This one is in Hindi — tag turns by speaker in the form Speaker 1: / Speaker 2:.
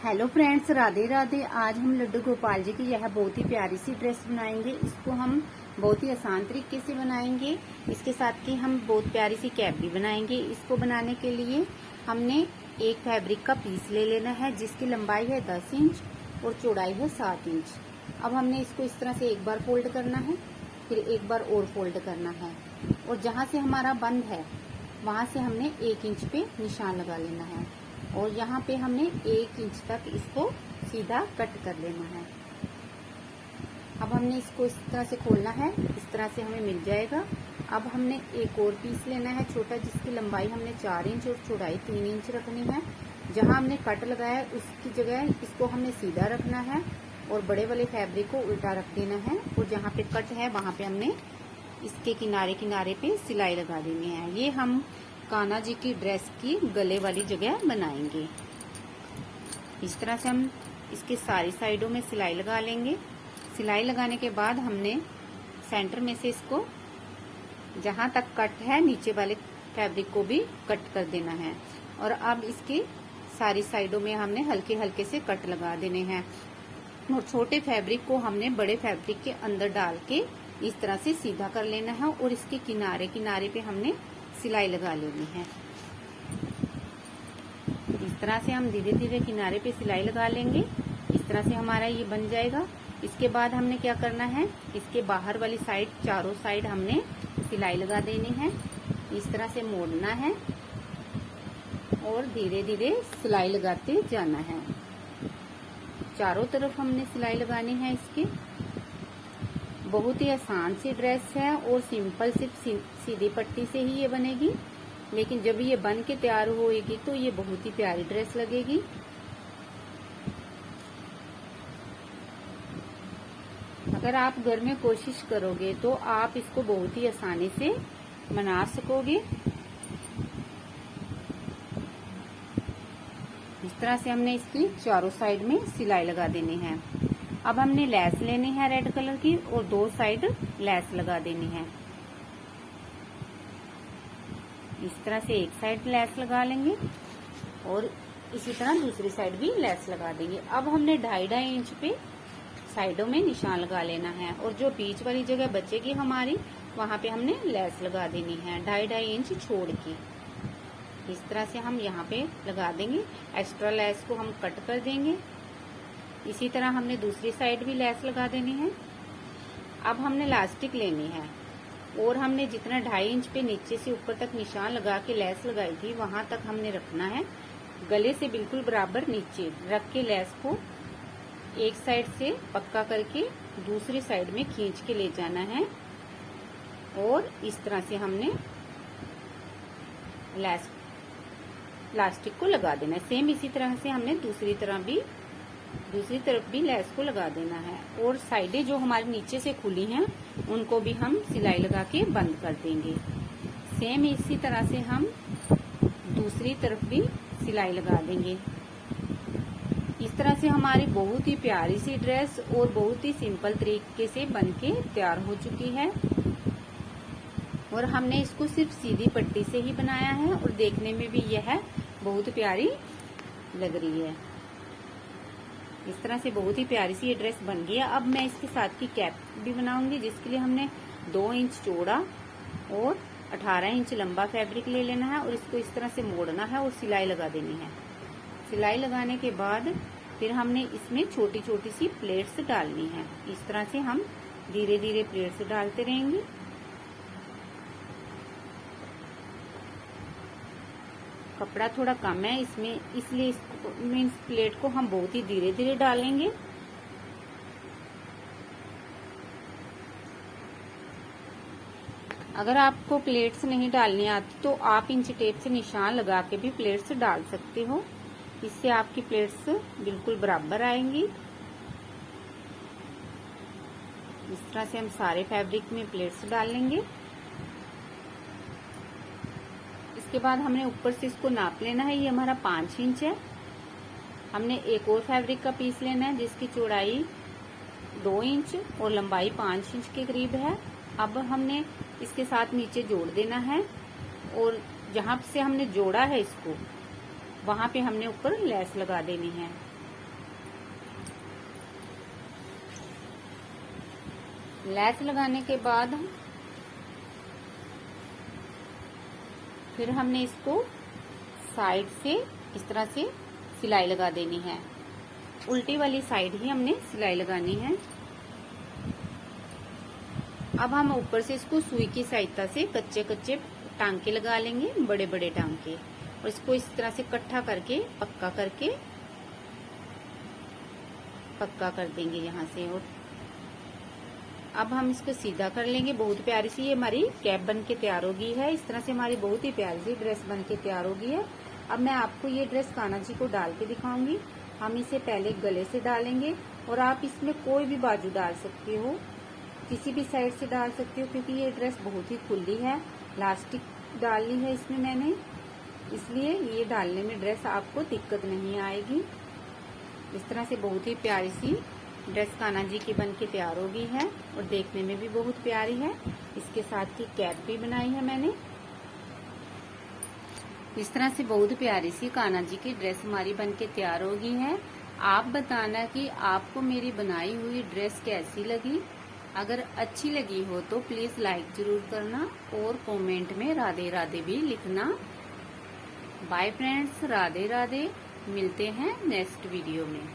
Speaker 1: Hello friends, Radhe Radhe. आज हम लड्डू गोपाल जी की यह बहुत ही प्यारी सी ड्रेस बनाएंगे। इसको हम बहुत ही आसान तरीके से बनाएंगे। इसके साथ ही हम बहुत प्यारी सी कैप भी बनाएंगे। इसको बनाने के लिए हमने एक फैब्रिक का पीस ले लेना है जिसकी लंबाई है 10 इंच और चौड़ाई है 7 इंच। अब हमने इसको इस तरह से एक बार फोल्ड करना है, फिर एक बार और फोल्ड करना है और जहाँ से हमारा बंद है वहाँ से हमने 1 इंच पे निशान लगा लेना है और यहाँ पे हमने 1 इंच तक इसको सीधा कट कर लेना है। अब हमने इसको इस तरह से खोलना है, इस तरह से हमें मिल जाएगा। अब हमने एक और पीस लेना है छोटा, जिसकी लंबाई हमने 4 इंच और चौड़ाई 3 इंच रखनी है। जहाँ हमने कट लगाया उसकी जगह इसको हमने सीधा रखना है और बड़े वाले फैब्रिक को उल्टा रख देना है और जहाँ पे कट है वहाँ पे हमने इसके किनारे किनारे पे सिलाई लगा देनी है। ये हम कान्हा जी की ड्रेस की गले वाली जगह बनाएंगे। इस तरह से हम इसके सारी साइडों में सिलाई लगा लेंगे। सिलाई लगाने के बाद हमने सेंटर में से इसको जहां तक कट है नीचे वाले फैब्रिक को भी कट कर देना है और अब इसकी सारी साइडों में हमने हल्के हल्के से कट लगा देने हैं और छोटे फैब्रिक को हमने बड़े फैब्रिक के अंदर डाल के इस तरह से सीधा कर लेना है और इसके किनारे किनारे पे हमने सिलाई लगा लेनी है। इस तरह से हम धीरे धीरे किनारे पे सिलाई लगा लेंगे। इस तरह से हमारा ये बन जाएगा। इसके बाद हमने क्या करना है, इसके बाहर वाली साइड चारों साइड हमने सिलाई लगा देनी है। इस तरह से मोड़ना है और धीरे धीरे सिलाई लगाते जाना है। चारों तरफ हमने सिलाई लगानी है। इसकी बहुत ही आसान सी ड्रेस है और सिंपल सिर्फ सीधी पट्टी से ही ये बनेगी, लेकिन जब ये बन के तैयार होएगी तो ये बहुत ही प्यारी ड्रेस लगेगी। अगर आप घर में कोशिश करोगे तो आप इसको बहुत ही आसानी से बना सकोगे। इस तरह से हमने इसकी चारों साइड में सिलाई लगा देनी है। अब हमने लेस लेनी है रेड कलर की और 2 साइड लेस लगा देनी है। इस तरह से एक साइड लेस लगा लेंगे और इसी तरह दूसरी साइड भी लेस लगा देंगे। अब हमने 2.5 इंच पे साइडों में निशान लगा लेना है और जो बीच वाली जगह बचेगी हमारी वहां पे हमने लेस लगा देनी है 2.5 इंच छोड़ के। इस तरह से हम यहाँ पे लगा देंगे। एक्स्ट्रा लेस को हम कट कर देंगे। इसी तरह हमने दूसरी साइड भी लेस लगा देनी है। अब हमने इलास्टिक लेनी है और हमने जितना 2.5 इंच पे नीचे से ऊपर तक निशान लगा के लेस लगाई थी वहां तक हमने रखना है। गले से बिल्कुल बराबर नीचे रख के लेस को एक साइड से पक्का करके दूसरी साइड में खींच के ले जाना है और इस तरह से हमने लेस इलास्टिक को लगा देना है। सेम इसी तरह से हमने दूसरी तरफ भी लेस को लगा देना है और साइडें जो हमारे नीचे से खुली हैं उनको भी हम सिलाई लगा के बंद कर देंगे। सेम इसी तरह से हम दूसरी तरफ भी सिलाई लगा देंगे। इस तरह से हमारी बहुत ही प्यारी सी ड्रेस और बहुत ही सिंपल तरीके से बनके तैयार हो चुकी है और हमने इसको सिर्फ सीधी पट्टी से ही बनाया है और देखने में भी यह बहुत प्यारी लग रही है। इस तरह से बहुत ही प्यारी सी ये ड्रेस बन गई है। अब मैं इसके साथ की कैप भी बनाऊंगी, जिसके लिए हमने 2 इंच चौड़ा और 18 इंच लंबा फैब्रिक ले लेना है और इसको इस तरह से मोड़ना है और सिलाई लगा देनी है। सिलाई लगाने के बाद फिर हमने इसमें छोटी छोटी सी प्लेट्स डालनी है। इस तरह से हम धीरे धीरे प्लेट्स डालते रहेंगे। कपड़ा थोड़ा कम है इसमें, इसलिए इस प्लेट को हम बहुत ही धीरे धीरे डालेंगे। अगर आपको प्लेट्स नहीं डालनी आती तो आप इंच टेप से निशान लगा के भी प्लेट्स डाल सकते हो। इससे आपकी प्लेट्स बिल्कुल बराबर आएंगी। इस तरह से हम सारे फैब्रिक में प्लेट्स डाल लेंगे। इसके बाद हमने ऊपर से इसको नाप लेना है। ये हमारा 5 इंच है। हमने एक और फैब्रिक का पीस लेना है जिसकी चौड़ाई 2 इंच और लंबाई 5 इंच के करीब है। अब हमने इसके साथ नीचे जोड़ देना है और जहां से हमने जोड़ा है इसको वहां पे हमने ऊपर लेस लगा देनी है। लैस लगाने के बाद फिर हमने इसको साइड से इस तरह से सिलाई लगा देनी है। उल्टी वाली साइड ही हमने सिलाई लगानी है। अब हम ऊपर से इसको सुई की सहायता से कच्चे कच्चे टांके लगा लेंगे, बड़े बड़े टांके, और इसको इस तरह से इकट्ठा करके पक्का कर देंगे यहाँ से। और अब हम इसको सीधा कर लेंगे। बहुत प्यारी सी ये हमारी कैप बन के तैयार होगी है। इस तरह से हमारी बहुत ही प्यारी सी ड्रेस बन के तैयार होगी है। अब मैं आपको ये ड्रेस कान्हा जी को डाल के दिखाऊंगी। हम इसे पहले गले से डालेंगे और आप इसमें कोई भी बाजू डाल सकते हो, किसी भी साइड से डाल सकते हो, क्योंकि ये ड्रेस बहुत ही खुली है। इलास्टिक डालनी है इसमें मैंने, इसलिए ये डालने में ड्रेस आपको दिक्कत नहीं आएगी। इस तरह से बहुत ही प्यारी सी ड्रेस कान्हा जी की बन के तैयार होगी है और देखने में भी बहुत प्यारी है। इसके साथ की कैप भी बनाई है मैंने। इस तरह से बहुत प्यारी सी कान्हा जी की ड्रेस हमारी बन के तैयार होगी है। आप बताना कि आपको मेरी बनाई हुई ड्रेस कैसी लगी। अगर अच्छी लगी हो तो प्लीज लाइक जरूर करना और कमेंट में राधे राधे भी लिखना। Bye friends, Radhe Radhe. मिलते हैं नेक्स्ट वीडियो में।